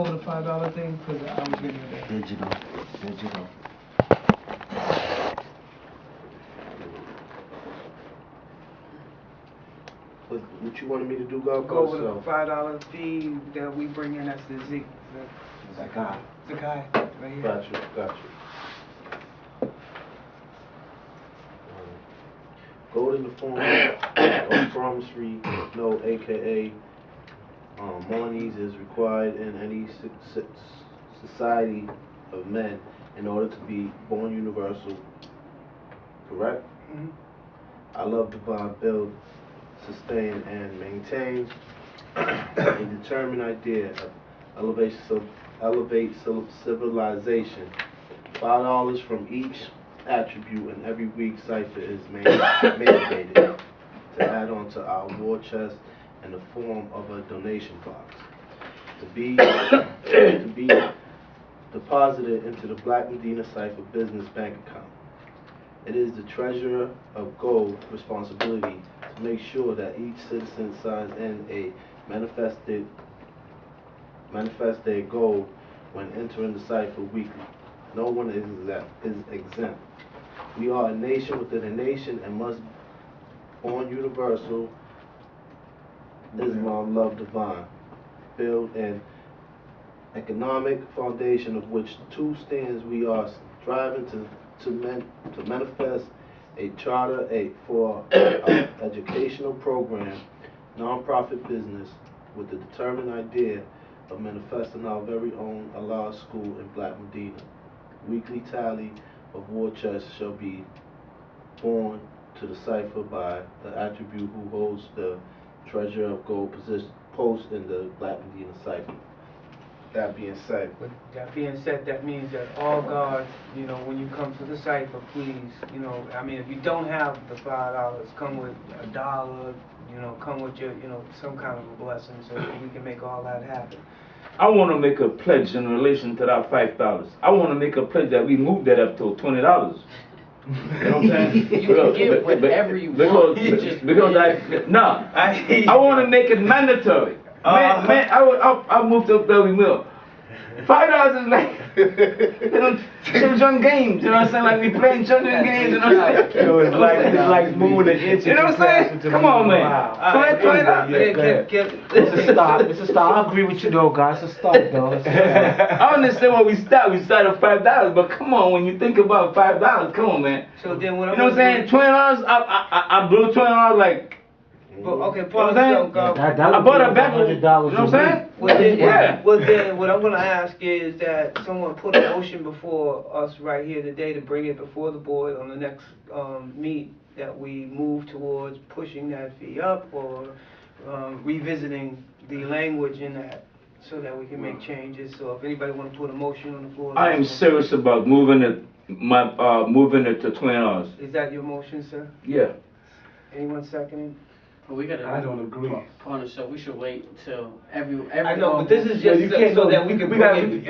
over the $5 thing? Because I was getting it. Digital. What you wanted me to do, God? Go over the $5 fee that we bring in. That's the Zakat. Zakai, right here. Got you. Gold in the form of promissory note, aka monies, is required in any society of men in order to be born universal. Correct? Mm-hmm. I love divine build, sustain, and maintain a determined idea of elevate civilization. $5 from each attribute in every week cipher is mandated to add on to our war chest in the form of a donation box to be deposited into the Black Medina Cipher business bank account. It is the treasurer of gold responsibility to make sure that each citizen signs in a manifest their gold when entering the cipher weekly. No one is exempt. We are a nation within a nation and must born universal. Islam, love divine, build an economic foundation of which two stands. We are striving to manifest a charter for our educational program, non-profit business, with the determined idea of manifesting our very own Allah school in Black Medina. Weekly tally of war chests shall be born to the cipher by the attribute who holds the treasure of gold post in the Black Medina cipher. That being said. With that being said, that means that all guards, when you come to the cipher, please, if you don't have the $5, come with $1, come with your, some kind of a blessing so that we can make all that happen. I want to make a pledge in relation to that $5. I want to make a pledge that we move that up to $20. You know what I'm saying? You can give whatever you want. Because I want to make it mandatory. Man, I'll move to every meal. $5 is like children games, you know what I'm saying? Like we playing children games, you know what I'm saying? It's like moving an inch. You know what I'm saying? Come on, man. It's a start. I agree with you though, guys. It's a start, though. I understand where we start. We start at $5, but come on, when you think about $5, come on, man. So then what you know what I'm saying? $20. I blew $20 like. Okay, pause. I bought a bag of, you know what I'm saying? Well then, what I'm going to ask is that someone put a motion before us right here today to bring it before the board on the next meet, that we move towards pushing that fee up or revisiting the language in that so that we can make changes. So if anybody want to put a motion on the floor. I am serious about moving it to $20. Is that your motion, sir? Yeah. Anyone seconding? Well, we gotta. I don't agree. Partner, so we should wait till every. I know, but this is just so that we can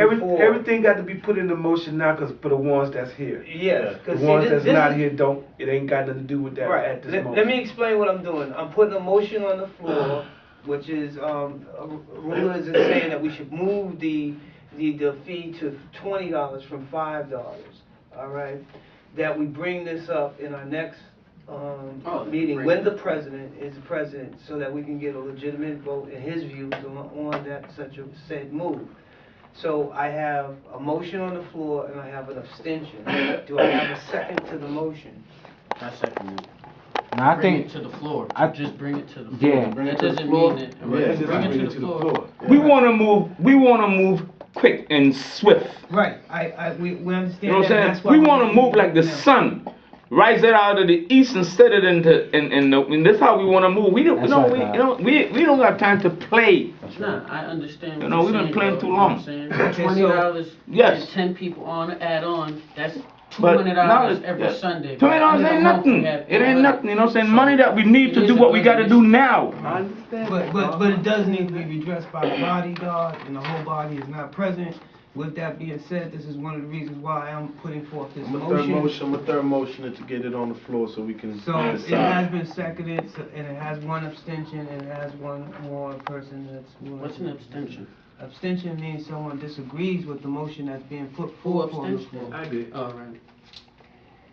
everything got to be put in the motion now, because for the ones that's here. Yes. The ones that's not here don't. It ain't got nothing to do with that at this moment. Let me explain what I'm doing. I'm putting a motion on the floor, which is rulers is saying that we should move the fee to $20 from $5. All right, that we bring this up in our next meeting when the president is the president, so that we can get a legitimate vote in his views on that such a said move. So I have a motion on the floor and I have an abstention. Do I have a second to the motion? I second it. No, I bring think it to the floor. Just bring it to the floor. Yeah. That doesn't mean it. Bring it to the floor. We want to move quick and swift. Right. We understand. You know what I'm saying? We want to move like the sun. Rise it out of the east and set it into and that's how we want to move. We don't got time to play. Nah, I understand. You know, we've been playing too long. $20. Yes. And 10 people add on. That's $200 every Sunday. $20 ain't nothing. It ain't nothing. You know what I'm saying? Money that we need to do what we got to do now. I understand. But it does need to be redressed by the bodyguard, and the whole body is not present. With that being said, this is one of the reasons why I'm putting forth this motion. My third motion is to get it on the floor so we can decide. It has been seconded, and it has one abstention, and it has one more person that's willing. What's an abstention? Abstention means someone disagrees with the motion that's being put Who forth on the abstention? floor. I did. All right.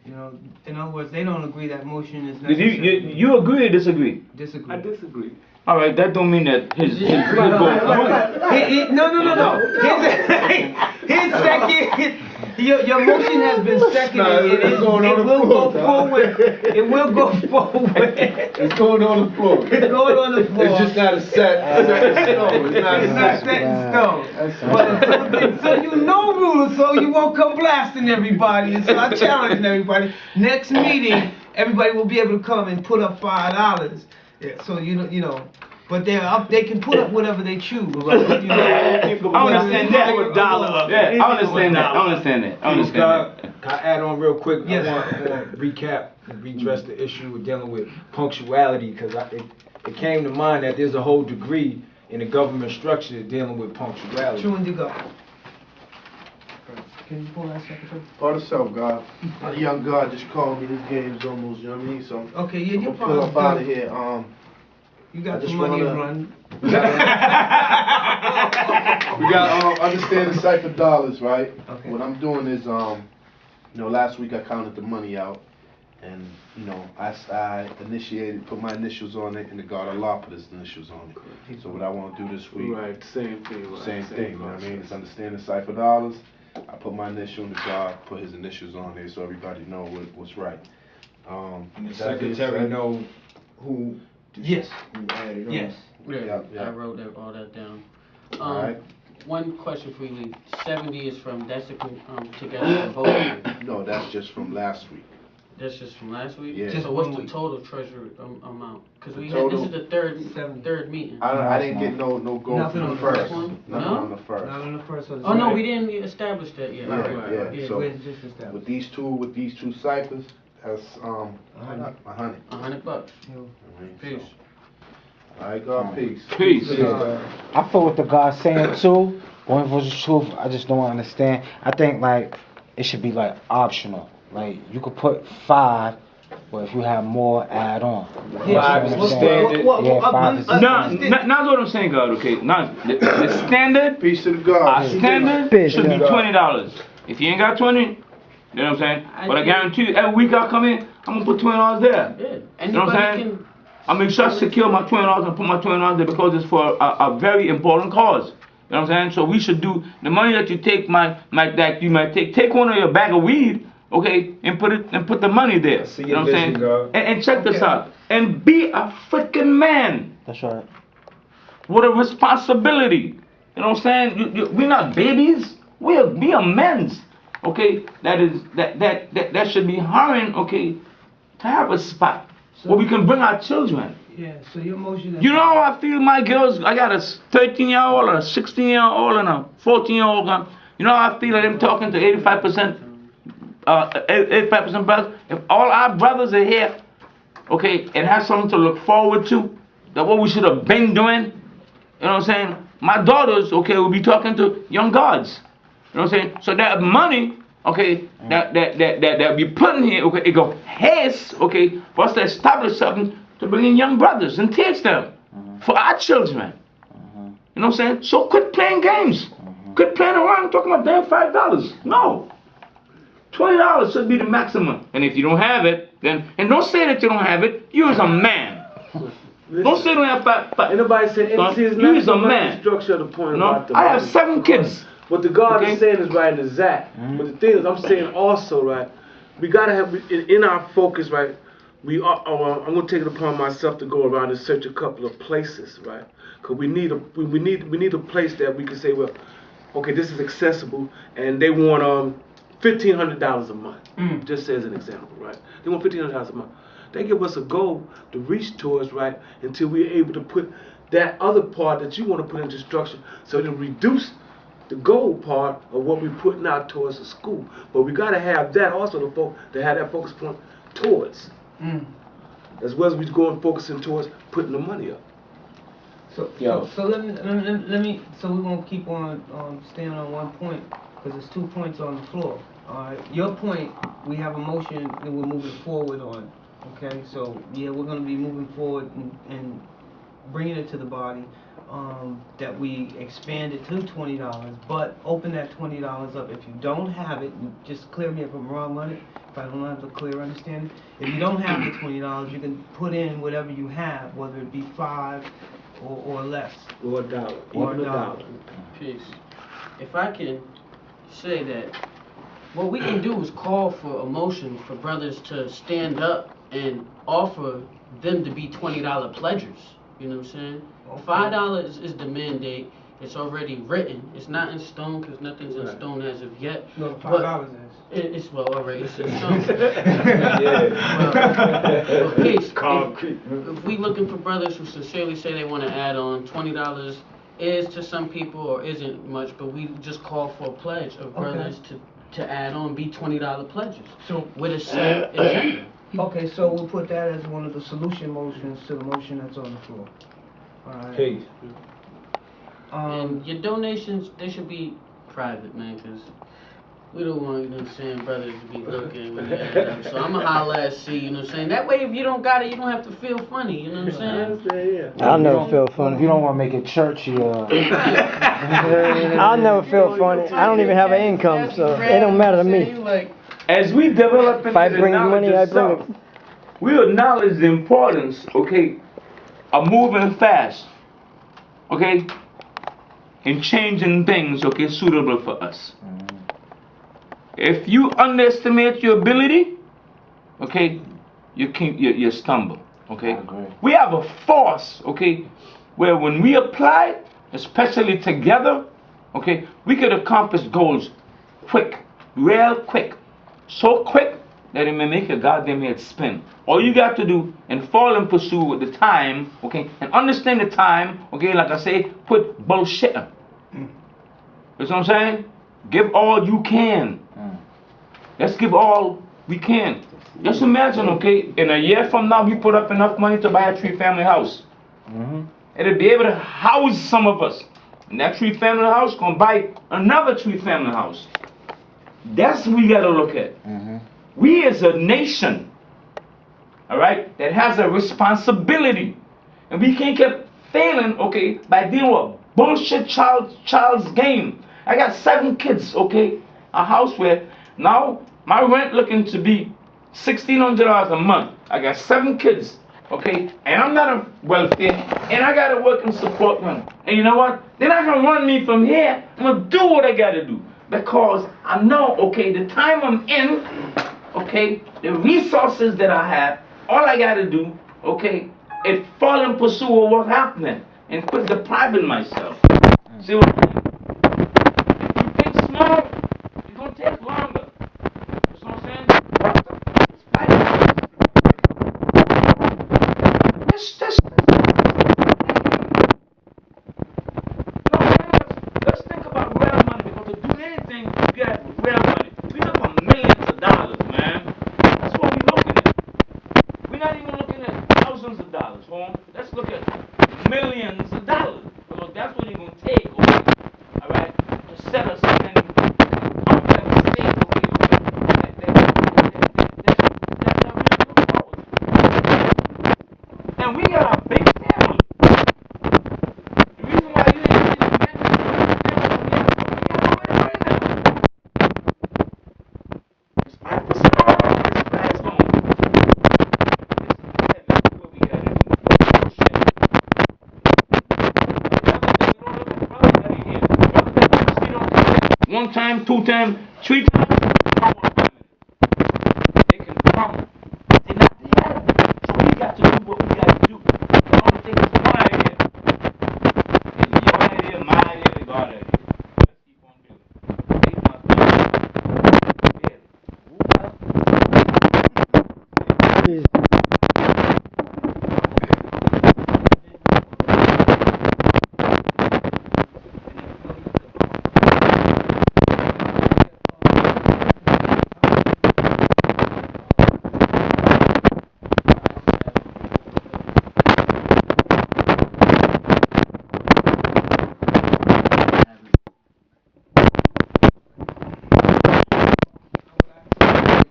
You know, in other words, they don't agree that motion is Did necessary. you agree or disagree? Disagree. I disagree. All right, that don't mean that his vote. No. His second, your motion has been seconded. No, It it's going on the will floor, go dog. forward. It will go forward. It's going on the floor. It's going on the floor. It's just not a set in stone. It's not It's not set in stone. That's So you know rules, so you won't come blasting everybody. And so I challenge everybody. Next meeting, everybody will be able to come and put up $5. Yeah, so you know, but they can put up whatever they choose. You know, I understand that. Yeah, I understand that. I understand that. I understand that. Can I add on real quick? Yes. I want to recap and redress the issue with dealing with punctuality, because it came to mind that there's a whole degree in the government structure dealing with punctuality. True and God. Can you pull that secretary? part of self, God. A young God just called me. This game's almost, you know what I mean? So Okay, yeah, I'm you're gonna pull up fine. out of here. You I got just the money wanna- to run. We got understand the cipher dollars, right? Okay. What I'm doing is last week I counted the money out, and I initiated, put my initials on it, and the God of law put his initials on it. So what I want to do this week, Right, same thing. Right, same thing. You know what I mean? It's understand the cipher dollars. I put my initial, and the God put his initials on there, so everybody know what's right. And the that being secretary said- know who Yes. added on. Yes. Yeah. I wrote all that down. Alright. One question for you, leave. 70 is from, that's the, together from both of you. No, that's just from last week. That's just from last week? Yeah. Just So what's 1 the week. total treasury amount? Because The we had, this total- is the third meeting. I didn't get no gold Nothing from on the the first. first one? Nothing No? on the first. Not on the first one. Oh, no, we didn't establish that yet. Yeah. Yeah, So we're just established. with these two ciphers, that's $100. $100. Peace. Alright, God, peace. Peace. I feel what the God's saying too. Going for the truth, I just don't understand. I think like it should be like optional. Like you could put 5, but if you have more, add on. Five is the standard. Yeah, 5 is the Now what I'm saying, God, okay? Now, the standard, Peace to the our God. standard Peace, should be yeah. $20. If you ain't got 20, you know what I'm saying? But I guarantee you, every week I come in, I'm gonna put $20 there. Yeah. You know what I'm Anybody saying? can, I make sure I secure my $20 and put my $20 there because it's for a very important cause. You know what I'm saying? So we should do the money that you take, that you might take one of your bag of weed, okay, and put the money there. see You know your what I'm vision, saying? God. And check this Okay. out. And be a freaking man That's right. with a responsibility. You know what I'm saying? We're not babies. We are men's. Okay, that should be hiring. Okay, to have a spot where we can bring our children. Yeah, so your motion is. You know how I feel my girls, I got a 13-year-old, a 16-year-old, and a 14-year-old. You know how I feel them talking to 85% 85% brothers? If all our brothers are here, okay, and have something to look forward to, that what we should have been doing, you know what I'm saying? My daughters, okay, will be talking to young gods. You know what I'm saying? So that money, okay, that we put in here, okay, it go haste, okay, for us to establish something to bring in young brothers and teach them for our children. You know what I'm saying? So quit playing games. Quit playing around talking about damn $5. No. $20 should be the maximum. And if you don't have it, then, and don't say that you don't have it, you is a man. Don't say you don't have five. Anybody said Son, see, it's you not is so a much man. the structure of the point No, about the I have money. 7 kids. What the God Okay. is saying is right and exact. But the thing is, I'm saying also, right, we gotta have in our focus, right. I'm gonna take it upon myself to go around and search a couple of places, right? Cause we need a place that we can say, well, okay, this is accessible, and they want $1,500 a month. Just as an example, right? They want $1,500 a month. They give us a goal to reach towards, right, until we're able to put that other part that you want to put into structure, so to reduce the goal part of what we're putting out towards the school. But we got to have that also to have that focus point towards, as well as we go and focusing towards putting the money up. So Yo. let me. So we won't keep on staying on one point because there's 2 points on the floor. All right. Your point, we have a motion that we're moving forward on. Okay. So yeah, we're gonna be moving forward and bringing it to the body, that we expand it to $20, but open that $20 up. If you don't have it, just clear me if I'm wrong on it, if I don't have a clear understanding. If you don't have the $20, you can put in whatever you have, whether it be 5 or less. Or a dollar. Or Even a dollar. Peace. If I can say that, what we can do is call for a motion for brothers to stand up and offer them to be $20 pledgers. You know what I'm saying? Okay. $5 is the mandate. It's already written. It's not in stone because nothing's in stone as of yet. No, But $5 is. it's well, alright, it's in stone. Yeah. Well, peace. Concrete. If we looking for brothers who sincerely say they want to add on, $20 is to some people or isn't much, but we just call for a pledge of brothers to add on, be $20 pledges. So, With a set agenda. okay, so we'll put that as one of the solution motions to the motion that's on the floor. Alright. Peace. And your donations, they should be private, man, because we don't want, you know what I'm saying, brothers to be looking when you add up. So I'ma holla at C, you know what I'm saying? That way, if you don't got it, you don't have to feel funny, you know what I'm saying? I'll never feel funny. You don't want to make it churchy. I'll never feel funny. I don't even have an income, so it don't matter to me. Like, As we develop If I into the bring knowledge money, I of bring self, it. we acknowledge the importance, okay, of moving fast, okay, and changing things, okay, suitable for us. If you underestimate your ability, okay, you stumble, okay. I agree. We have a force, okay, where when we apply, especially together, okay, we could accomplish goals quick, real quick, so quick that it may make your goddamn head spin. All you got to do and fall in pursuit with the time, okay, and understand the time, okay, like I say, quit bullshitting. You know what I'm saying? Give all you can. Let's give all we can. Just imagine, okay, in a year from now, we put up enough money to buy a 3-family house. It'll be able to house some of us. And that 3-family house gonna buy another 3-family house. That's what we gotta look at. We as a nation, all right, that has a responsibility. And we can't keep failing, okay, by dealing with bullshit child's game. I got 7 kids, okay, a house where now my rent looking to be $1,600 a month. I got 7 kids, okay, and I'm not a welfare, and I gotta work and support them. And you know what? They're not gonna run me from here. I'm gonna do what I gotta do because I know, okay, the time I'm in, okay, the resources that I have, all I gotta do, okay, is fall in pursuit of what's happening and quit depriving myself. See what I mean? If you think small, it's gonna take longer. You know what I'm saying? Let's think about real money because to do anything, you got real money. We look for millions of dollars, man. That's what we're looking at. We're not even looking at thousands of dollars, home. Let's look at millions of dollars. Because that's what it's going to take, okay? All right? To set us up in a state, okay? That we look forward to. And we got a big family. The reason why you ain't getting one time, 2 times, 3 times, they can crumble. They're not there. So we got to do what we got to do. The only thing is my idea. It's your idea, my idea, and God's idea. Let's keep on doing it. Take my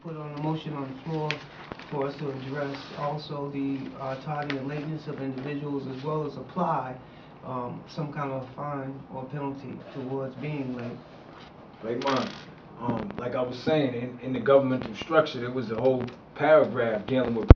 Put on a motion on the floor for us to address also the tarding and lateness of individuals, as well as apply some kind of fine or penalty towards being late. Raymond, like I was saying, in the governmental structure, there was a whole paragraph dealing with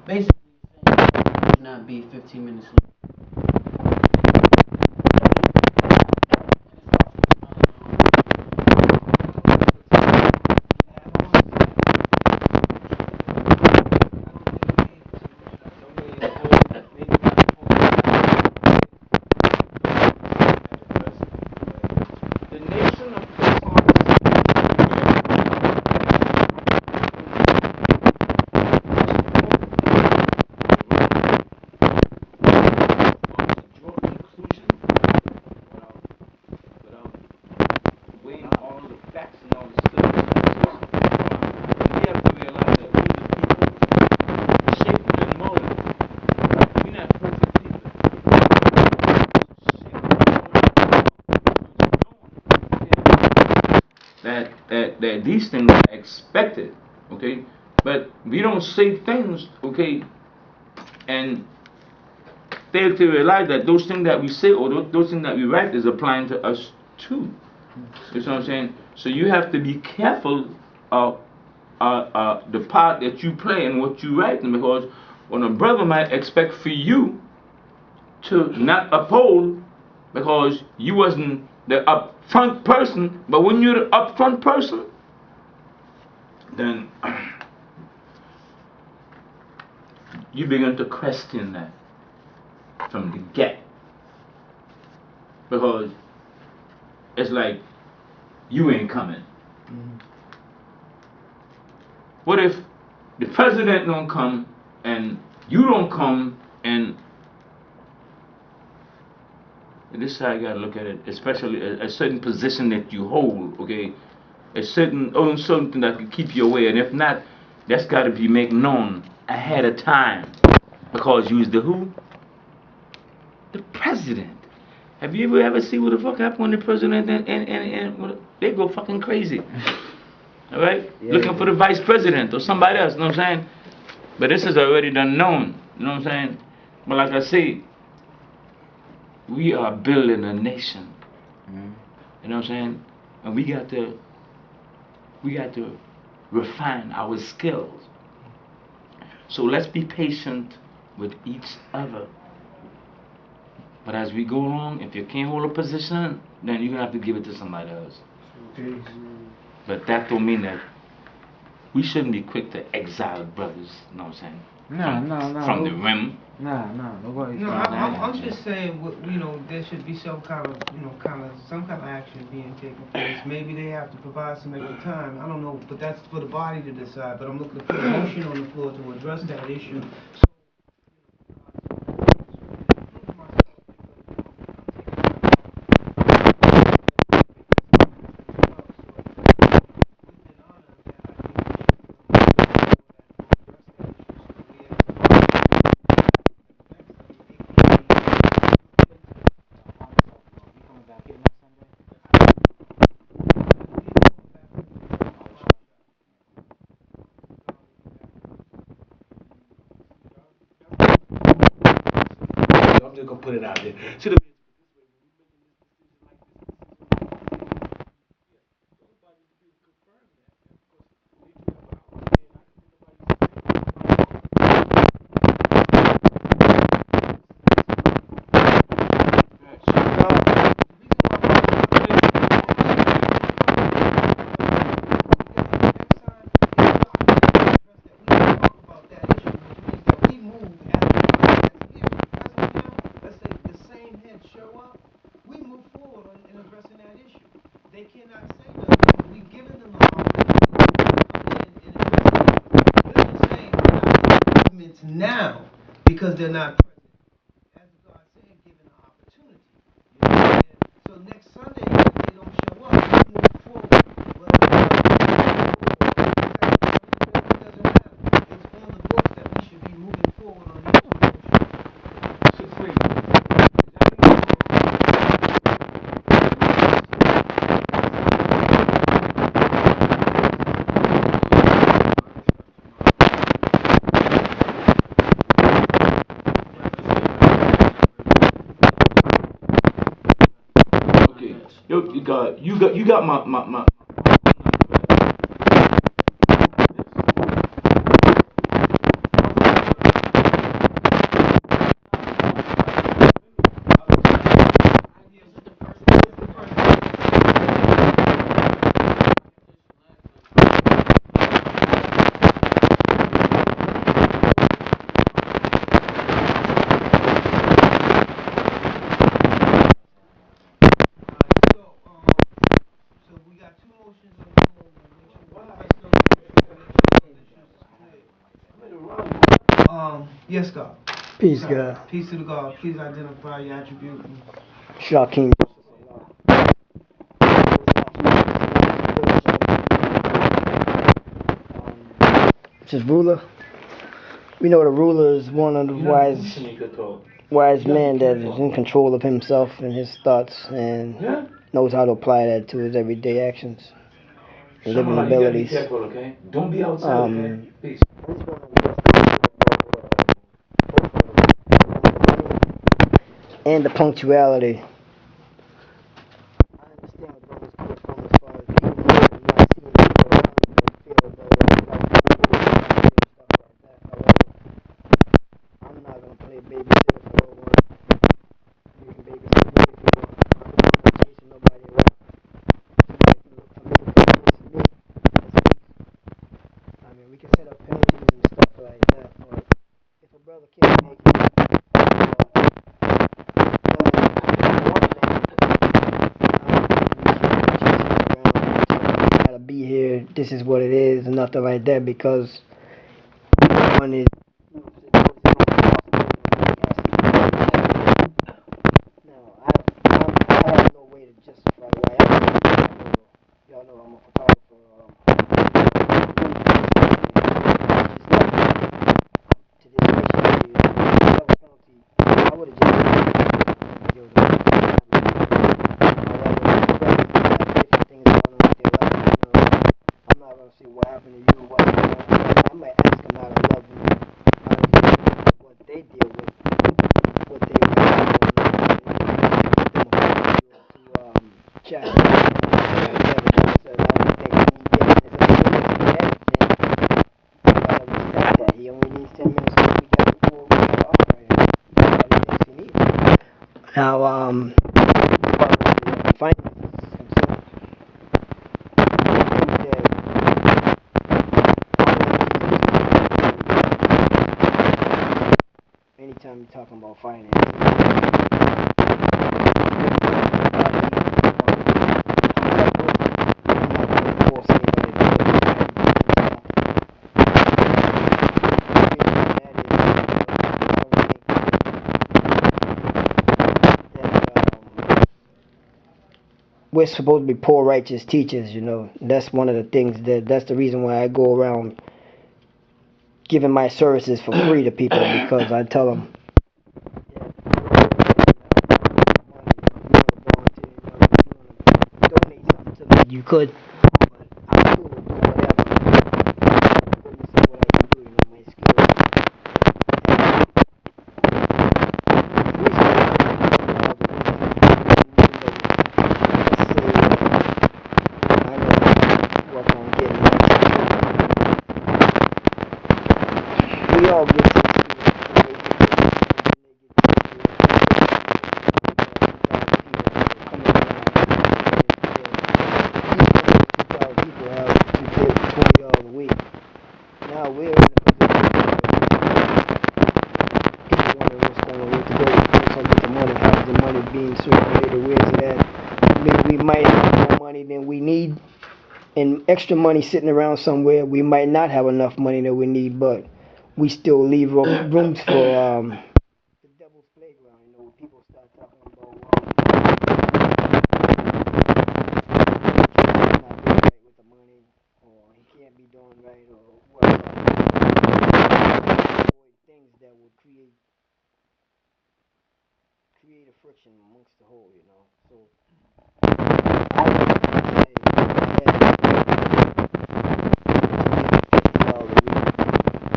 Basically, you should not be 15 minutes late. That these things are expected, okay? But we don't say things, okay, and fail to realize that those things that we say or those things that we write is applying to us too. You know what I'm saying? So you have to be careful of the part that you play and what you write, because when a brother might expect for you to not uphold because you wasn't the upfront person, but when you're the upfront person, then you begin to question that from the get, because it's like you ain't coming. What if the president don't come and you don't come, and this is how you gotta look at it, especially a certain position that you hold, okay? A certain own something that can keep you away, and if not, that's gotta be made known ahead of time. Because you was the who? The president. Have you ever seen what the fuck happened when the president and they go fucking crazy? Alright? Yeah, looking for the vice president or somebody else, you know what I'm saying? But this is already done known, you know what I'm saying? But like I say, we are building a nation. You know what I'm saying? And we got to refine our skills. So let's be patient with each other. But as we go along, if you can't hold a position, then you're gonna have to give it to somebody else. But that don't mean that we shouldn't be quick to exile brothers, you know what I'm saying? No. From the rim. Nobody. No, I'm just saying, there should be some kind of, some kind of action being taken place. Maybe they have to provide some extra time. I don't know, but that's for the body to decide. But I'm looking for a motion on the floor to address that issue. I'm just gonna put it out there. See, because they're not present. As God said, given the opportunity. You know what I'm saying? So next Sunday, if they don't show up, we move forward. But it doesn't matter. It's on the books that we should be moving forward on these two motions. Okay. Yo, you got my. So we got two motions on the floor. Yes, God. Peace, God. Peace to the God. Please identify your attribute. Shakim. Just ruler. We know the ruler is one of the wise men that is in control of himself and his thoughts and knows how to apply that to his everyday actions and living abilities. Don't be outside, okay? Peace. And the punctuality. I understand where brothers come from as far as people not seeing people around and feel as though like stuff like that. However, I'm not gonna play babysitter for no one. You can babysit me if you want. I'm not chasing nobody around. Somebody can look for me, babysit me. That's peace. I mean, we can set up penalties and stuff like that, but if a brother can't make it, be here, this is what it is, and nothing like that, because one is now I have no way to justify why I am. Y'all know I'm a photographer. To this penalty, I would have just I'm not gonna say what happened to you, what happened. I might ask them how to love you, how to deal with what they deal with, what they to chat. He only needs 10 minutes to get before we get off right here. He needs. Now, finances concerned. Anytime you're talking about finance, we're supposed to be poor righteous teachers, you know. That's one of the things that's the reason why I go around giving my services for free to people, because I tell them donate something to me, you could, but I'm cool with doing whatever. Goodness is what I can do, you know, my skills. We all get $20 a week. Now we're in a position where people wonder what's going on with the gold, what's up with the money, how's the money being circulated, where's it at? Maybe we might have more money than we need, and extra money sitting around somewhere. We might not have enough money that we need, but we still leave rooms for the devil's playground. You know, when people start talking about not doing right with the money, or he can't be doing right, or whatever. Avoid things that would create a friction amongst the whole. You know, so I would say, $50 a week.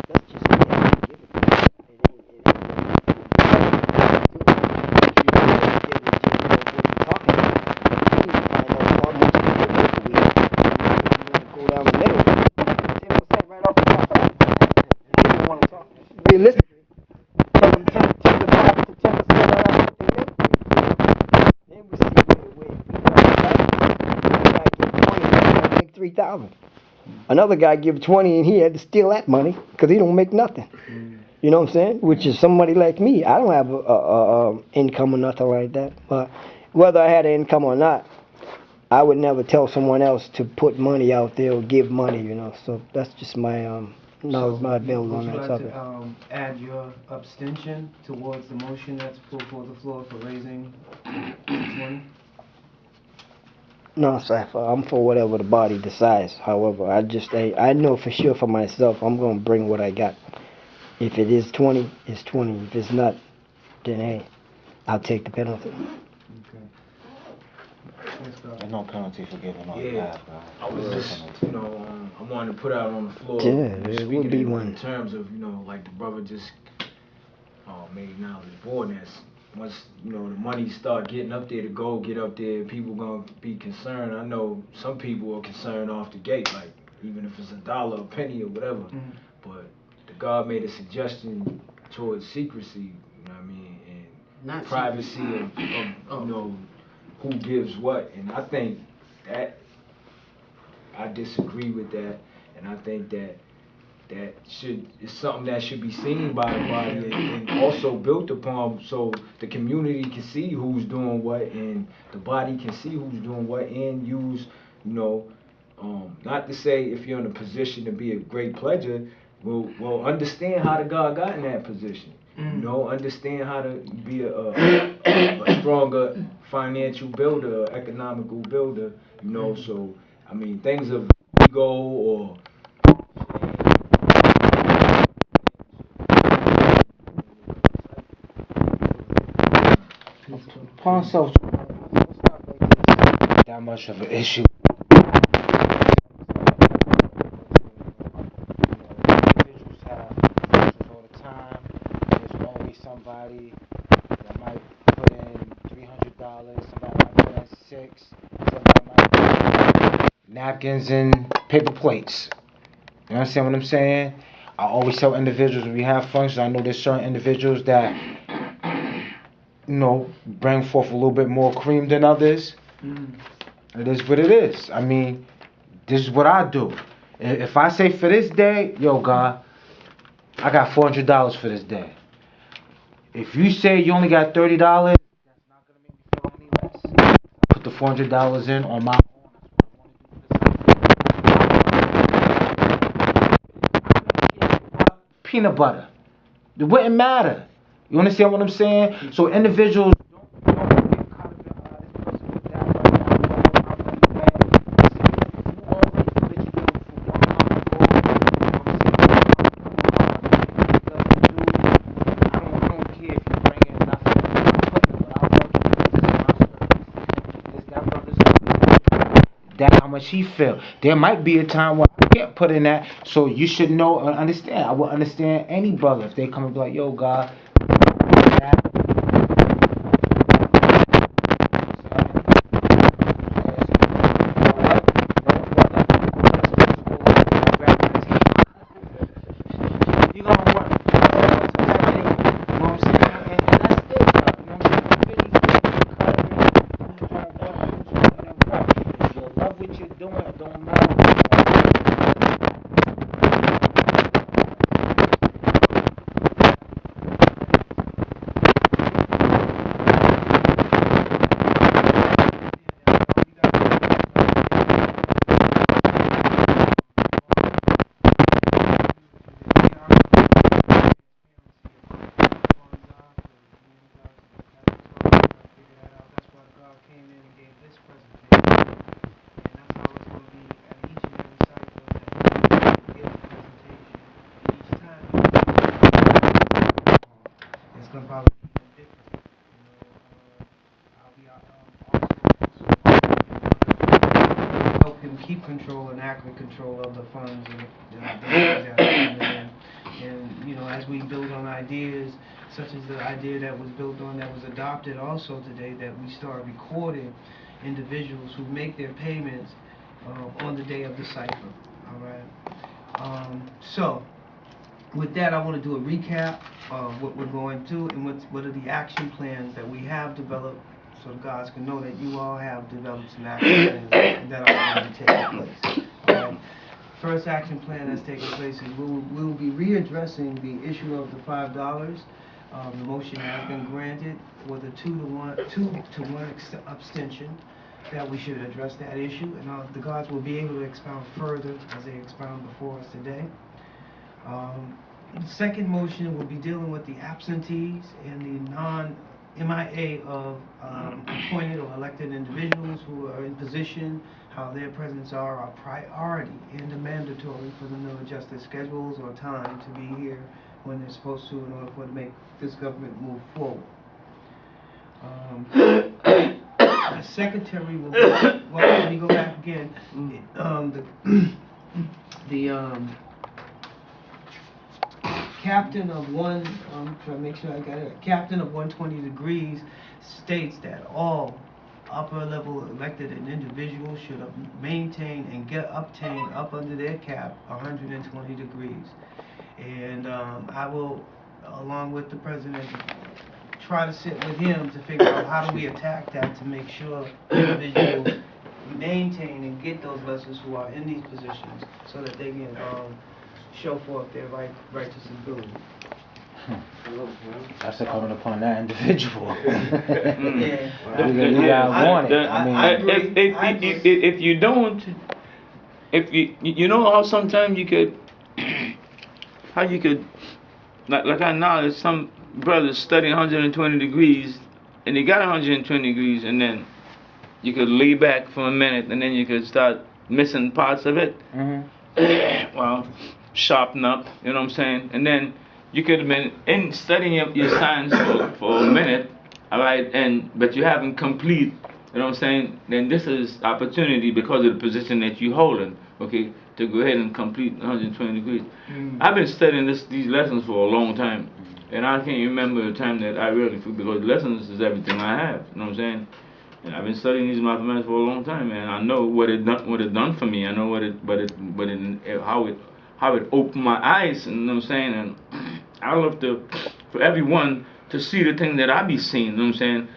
Let's just say that and give it to them. It ain't what you're talking about. You need to find out how much you give us a week. You want to go down the middle. 10% right off the top. You don't want to talk realistically. Tell them 10 to 5 to 10% right off what they make. Then we see where we got to give 20 and make 3,000. Another guy give 20 and he had to steal that money because he don't make nothing. You know what I'm saying? Which is somebody like me. I don't have a income or nothing like that. But whether I had an income or not, I would never tell someone else to put money out there or give money. You know. So that's just my my build on that subject. Would you like to add your abstention towards the motion that's before the floor for raising to 20? No, Cypher, I'm for whatever the body decides. However, I know for sure for myself, I'm going to bring what I got. If it is 20, it's 20. If it's not, then hey, I'll take the penalty. There's no penalty for giving all Yeah, that, bro. I was just, I wanted to put out on the floor. Yeah, there will be one. In terms of, like the brother just made knowledge born that's once, the money start getting up there, get up there, people gonna be concerned. I know some people are concerned off the gate, like even if it's $1, a penny or whatever. But the God made a suggestion towards secrecy, you know what I mean, and Not privacy of who gives what. And I think that I disagree with that, and I think that is something that should be seen by the body and also built upon so the community can see who's doing what and the body can see who's doing what and use, not to say if you're in a position to be a great pledger, will understand how the God got in that position. Understand how to be a stronger financial builder, economical builder, so I mean things of ego or Pawn self that much of an issue. Individuals have issues all the time. There's always somebody that might put in $300, somebody might put in $6, somebody might put in napkins and paper plates. You understand what I'm saying? I always tell individuals when we have functions, I know there's certain individuals that bring forth a little bit more cream than others. It is what it is. I mean, this is what I do. If I say for this day, yo, God, I got $400 for this day. If you say you only got $30, that's not gonna make me feel any less. Put the $400 in on my own. Peanut butter. It wouldn't matter. You understand what I'm saying? So individuals don't get caught up in this person with that right now. I don't care if you bring in nothing. That's how much he feel. There might be a time where I can't put in that, so you should know and understand. I will understand any brother if they come and be like, yo, God, probably even different. I'll be also help him keep control and accurate control of the funds and the things that are coming in. And as we build on ideas, such as the idea that was built on, that was adopted also today, that we start recording individuals who make their payments on the day of the cipher. All right. So, with that, I want to do a recap of what we're going to and what are the action plans that we have developed, so the guys can know that you all have developed some action plans and that are going to take place. All right. First action plan that's taking place is we will be readdressing the issue of the $5. The motion has been granted with a 2-to-1 abstention that we should address that issue, and the guards will be able to expound further as they expound before us today. The second motion will be dealing with the absentees and the non-MIA of appointed or elected individuals who are in position, how their presence are a priority and a mandatory for them to adjust their schedules or time to be here when they're supposed to in order for to make this government move forward. The secretary will be, well, let me go back again. The captain of trying to make sure I got it. Captain of 120 Degrees states that all upper level elected individuals should maintain and obtain up under their cap 120 degrees. And I will, along with the president, try to sit with him to figure out how do we attack that to make sure individuals maintain and get those lessons who are in these positions so that they can show forth their righteous ability. That's coming upon that individual. Yeah. We gotta want it. I mean, If you don't, if you know how sometimes you could, how you could, like I know there's some brothers studying 120 degrees and they got 120 degrees and then you could lay back for a minute and then you could start missing parts of it. Well, sharpen up, you know what I'm saying? And then you could have been in studying your science for a minute, all right, but you haven't complete, you know what I'm saying? Then this is opportunity because of the position that you're holding, okay, to go ahead and complete 120 degrees. I've been studying these lessons for a long time, and I can't remember a time that I really, because lessons is everything I have, you know what I'm saying? And I've been studying these mathematics for a long time, and I know what it done for me. I know how it opened my eyes, you know what I'm saying? And I love for everyone to see the thing that I be seeing, you know what I'm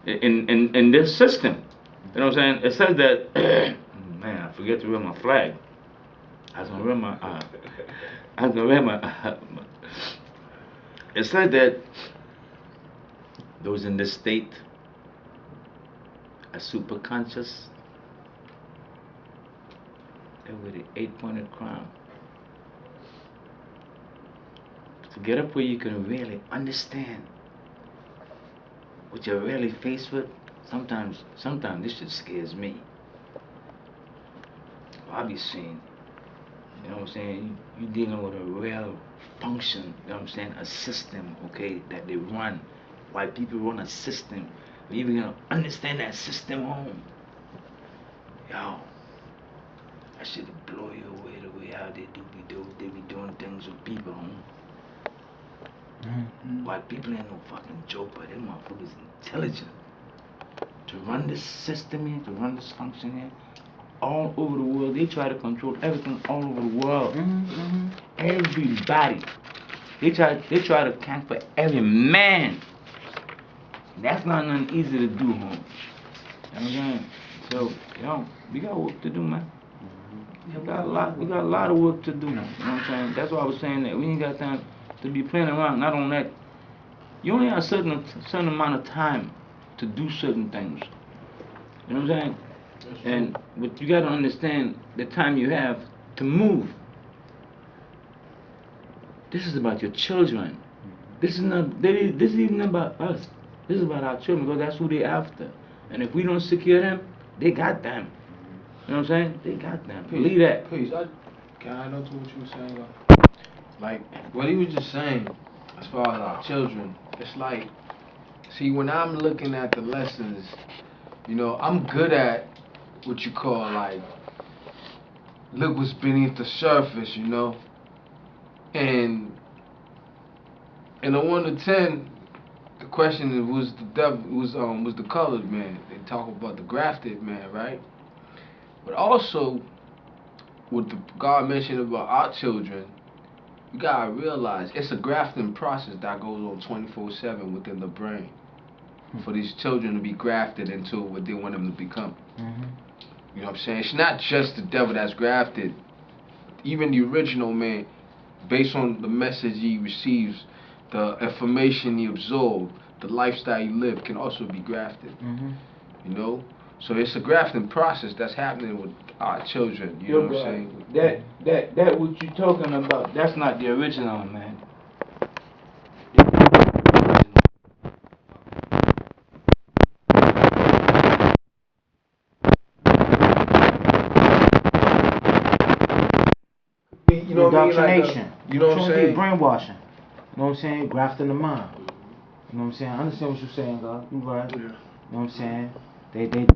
saying? In this system, you know what I'm saying? It says that, man, I forget to wear my flag. I was gonna wear my, it said that those in this state are super conscious and with the 8-pointed crown. To get up where you can really understand what you're really faced with, sometimes this shit scares me. I be seeing, you know what I'm saying, you dealing with a real function, you know what I'm saying, a system, okay, that they run. White people run a system. We even gonna understand that system home. Yo, that shit blow you away the way how they be doing things with people home. White people ain't no fucking joke, but them motherfuckers intelligent. To run this system here, to run this function here, all over the world, they try to control everything all over the world. Everybody. They try to account for every man. That's not nothing easy to do, home. You know what I'm saying? So, we got work to do, man. We got a lot of work to do. You know what I'm saying? That's why I was saying that we ain't got time to be playing around. Not on that. You only have a certain amount of time to do certain things. You know what I'm saying? But you got to understand the time you have to move. This is about your children. This is even about us. This is about our children because that's who they after. And if we don't secure them, they got them. You know what I'm saying? They got them. Believe that. Please, can I know what you were saying? Like what he was just saying, as far as our children, it's like, see, when I'm looking at the lessons, you know, I'm good at what you call like, look what's beneath the surface, you know, and in a 1 to 10, the question is, was the devil was the colored man? They talk about the grafted man, right? But also, what the God mentioned about our children, you gotta realize it's a grafting process that goes on 24/7 within the brain for these children to be grafted into what they want them to become. You know what I'm saying? It's not just the devil that's grafted. Even the original man, based on the message he receives, the information he absorbed, the lifestyle he lived, can also be grafted. You know? So it's a grafting process that's happening with our children. You know what I'm saying? That what you talking about, that's not the original, man. You know what I mean? Indoctrination. You know what I'm saying? Brainwashing. You know what I'm saying? Grafting the mind. You know what I'm saying? I understand what you're saying, God. You right. You know what I'm saying? They continue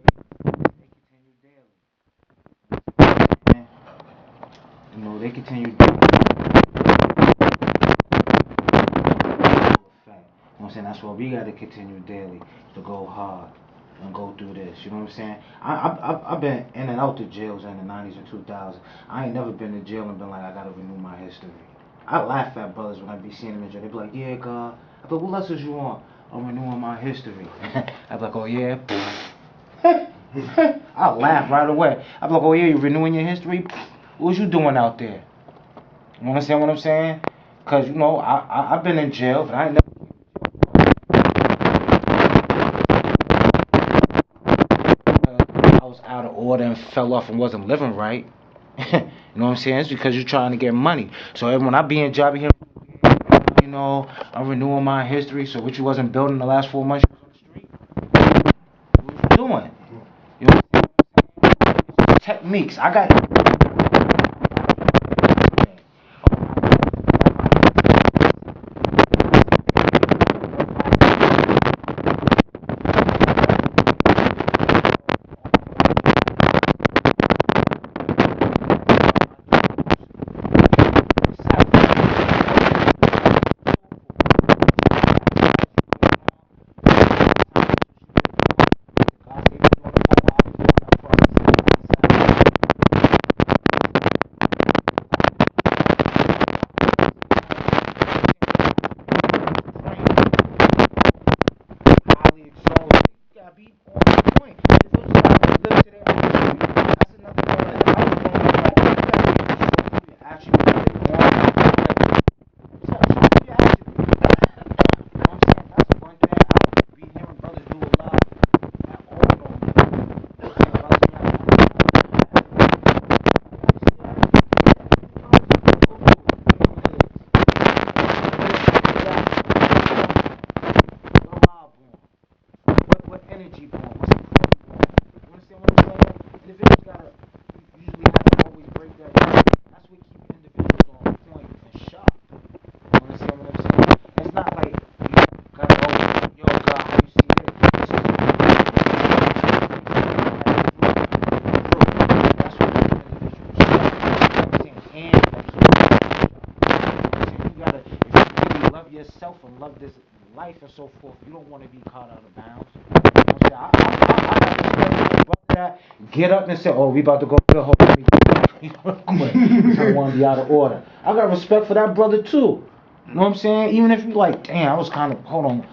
daily. You know, they continue daily. You know what I'm saying? That's why we gotta continue daily to go hard and go through this. You know what I'm saying? I've been in and out the jails in the 90s and 2000s. I ain't never been to jail and been like, I gotta renew my history. I laugh at brothers when I be seeing them in jail. They be like, yeah, God. I go, what lessons you want? I'm renewing my history. I be like, oh yeah. I laugh right away. I be like, oh yeah, you renewing your history? What you doing out there? You understand what I'm saying? Cause you know, I've been in jail, but I ain't never. I was out of order and fell off and wasn't living right. You know what I'm saying? It's because you're trying to get money. So when I be in job here, you know, I'm renewing my history. So what you wasn't building the last 4 months, you was on the street. What you doing? You know what I'm saying? Techniques. I got. Yourself and love this life and so forth, you don't want to be caught out of bounds. You know I get up and say, oh, we about to go to the hole. I want to be out of order. I got respect for that brother too. You know what I'm saying? Even if you like, damn, I was kind of, hold on.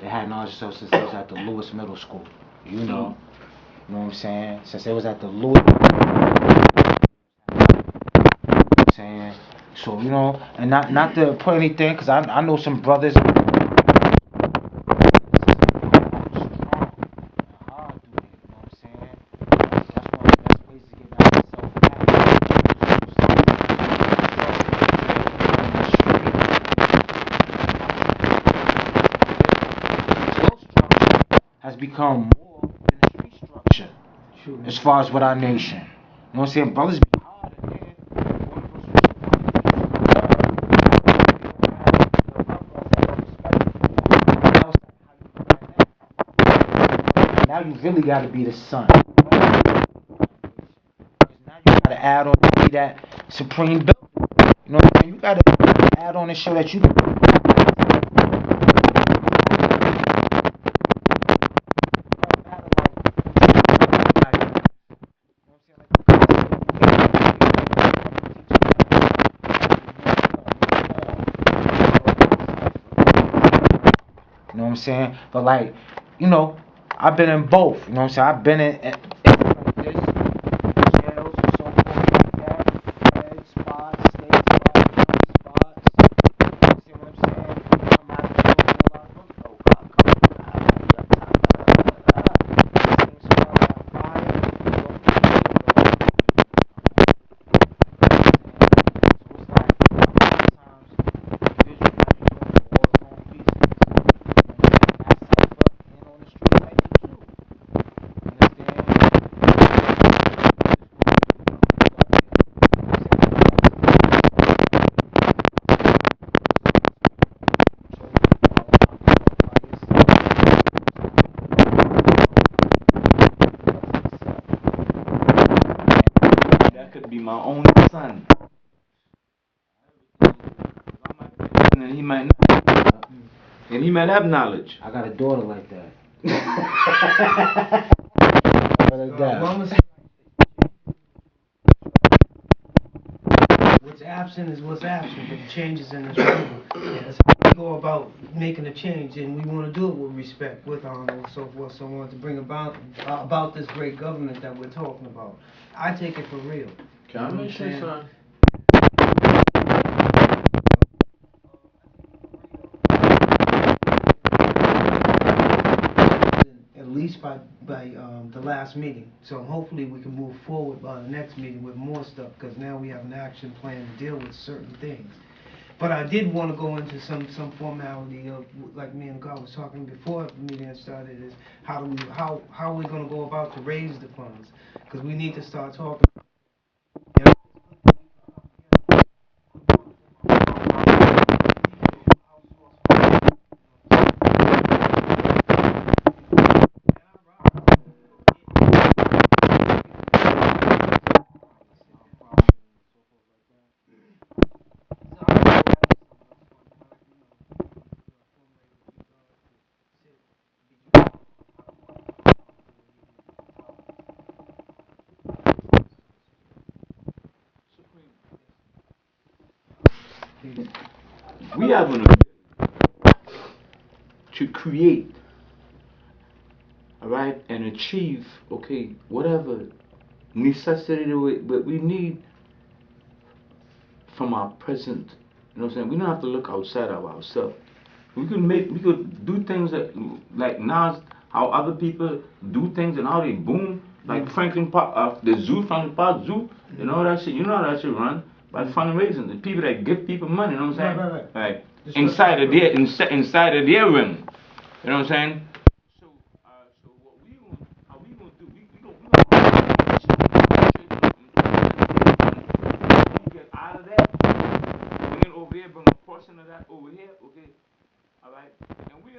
They had knowledge of self since they was at the Lewis Middle School. You know what I'm saying? Since they was at the Lewis, saying. So and not to put anything, cause I know some brothers. Has become more than the street structure. True. As far as with our nation. You know what I'm saying? Brothers be hard in here. Now you really gotta be the son. Now you gotta add on to be that supreme builder. You know what I'm saying? You gotta add on and show that you can. You know what I'm saying? But like, I've been in both. You know what I'm saying? I've been in this, jails and so forth like that, red spots, state spots, county spots. You see what I'm saying? Come out of the jail, a lot of folks, oh God, come on, same spot got fired, That could be my own son. And he might not. And he might have knowledge. I got a daughter like that. What's absent is what's absent, but the change is in this room. That's how we go about making a change, and we want to do it with respect, with honor, and so forth. So I want to bring about this great government that we're talking about. I take it for real. Can I mention something? At least by the last meeting. So hopefully we can move forward by the next meeting with more stuff, because now we have an action plan to deal with certain things. But I did want to go into some formality of, like me and God was talking before the meeting started, is how are we going to go about to raise the funds? Because we need to start talking. We have an to create, all right, and achieve, okay, whatever necessity that we need from our present. You know what I'm saying? We don't have to look outside of ourselves. We could do things that, like now, how other people do things and how they boom, like Franklin Park, the zoo, Franklin Park Zoo, and all that shit. You know how that shit run by fundraising. The people that give people money. You know what I'm saying? Right. Inside of their ring. You know what I'm saying? So what how we gonna do? We get out of that, bring it over here, bring a portion of that over here, okay? All right, and we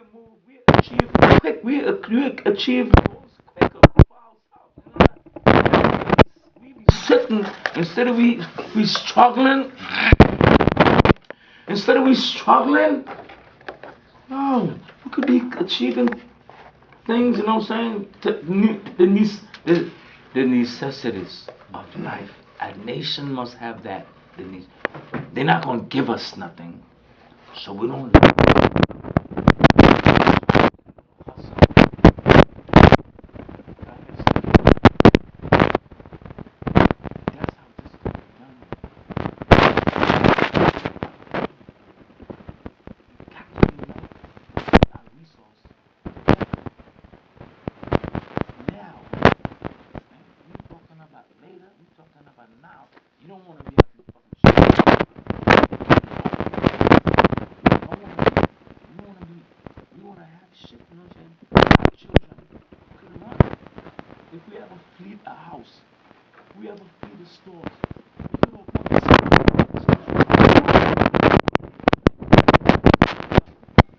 achieve quick. We achieve goals quicker for ourselves. We be sitting instead of we struggling. Instead of we struggling, no, we could be achieving things. You know what I'm saying? The necessities of life. A nation must have that. They're not gonna give us nothing, so we don't. feed a house, we ever feed a store,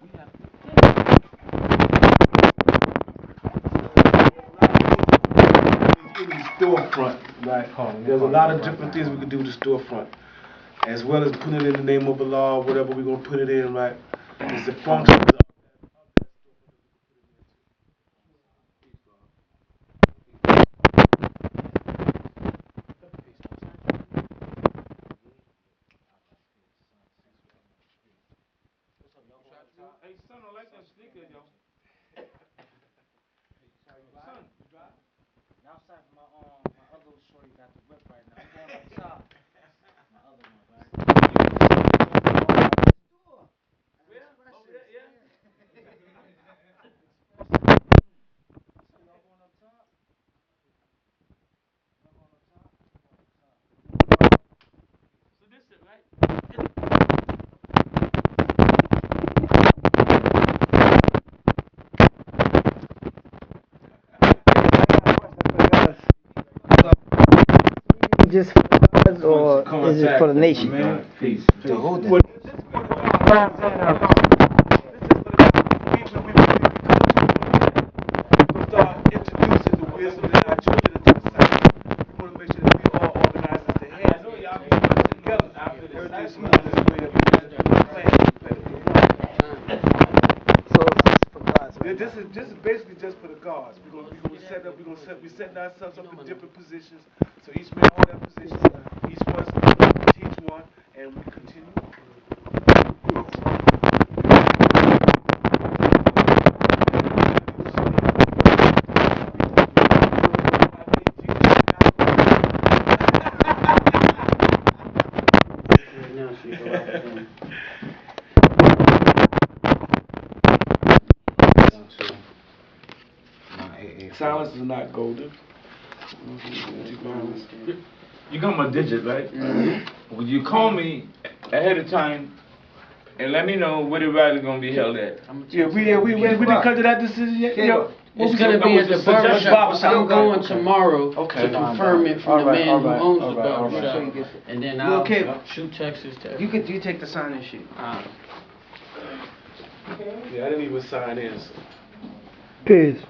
we have in the storefront, right? There's a lot of different things we can do with the storefront, as well as putting it in the name of Allah, whatever we're gonna put it in, right? It's the function. Hey son, I like that sneaker, yo. Son, you drive? Outside my other shorty got the whip right now. I'm going outside. My other one, right? Where? Over there, yeah. So y'all going up top? Y'all going up top? So this it, right? Just for us, or is it for the nation? Peace. To who then? Introducing the wisdom in our children into the science. We want to make sure that we all organize as the heads. Together. Everything's moving this way that we plan. So it's just for God's Yeah, this is basically just for the gods. We're gonna we setting ourselves up in different positions. So each man hold that position. Each one teach one, and we continue on. Now she go out there. Silence is not golden. You got my digit, right? Mm-hmm. Would you call me ahead of time and let me know where the rally gonna be held at? Yeah, we didn't come to that decision yet. Yeah. It's gonna be at the barbershop. I'm going tomorrow to Okay. confirm it from the man who owns the So you barbershop. get- And then You okay? I'll shoot Texas to You take the sign-in sheet. Yeah, I didn't even sign in. So. Peace.